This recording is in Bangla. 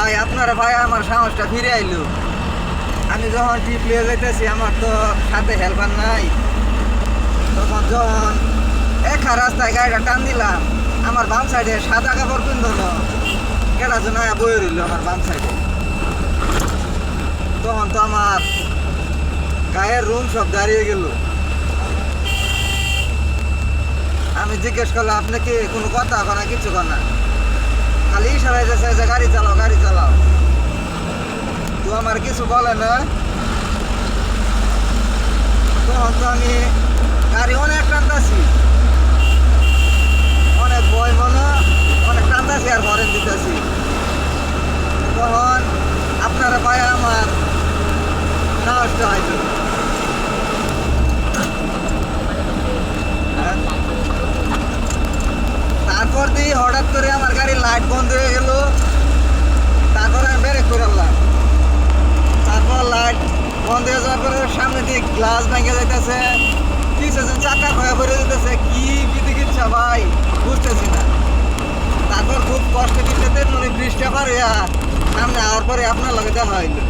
ভাই আপনারা ভাই আমার সাহসটা ফিরে আইলো। আমি যখন ট্রিপ নিয়ে যাইতেছি আমার তো সাথে হেল্পার নাই, তখন যখন একা রাস্তায় গাড়িটা টান দিলাম, আমার বাম সাইডে সাদা কাপড় পিন্ধলো কেটা জন বয়ে রইল আমার বাম সাইডে। তখন তো আমার গায়ের রুম সব দাঁড়িয়ে গেল। আমি জিজ্ঞেস করলাম আপনি কি কোনো কথা কনা কিছু কনা, খালি ইশারায় যাচ্ছে যে গাড়ি চালাও গাড়ি চালাও। তো আমার কিছু বলে না। তখন তো আমি গাড়ি অনেক টানতাছি, অনেক ভয় মনে অনেক টানতাছি আর হরেন দিতেছি। তখন আপনারা পায়ে আমার সাহসটা হয়তো তারপর দিয়ে হঠাৎ করে আমার গাড়ির লাইট বন্ধ হয়ে গেল। তারপর আমি ব্রেক করে আনলাম। তারপর লাইট বন্ধ হয়ে যাওয়ার পরে সামনে দিয়ে গ্লাস ভেঙে যাইতেছে, কিছু চাকা খয়া পড়ে যেতেছে, কি বিধিকিচ্ছা ভাই বুঝতেছি না। তারপর খুব কষ্ট কিনতে ব্রিজটা পার হইয়া সামনে আওয়ার পরে আপনার লগে দেখা হইলো।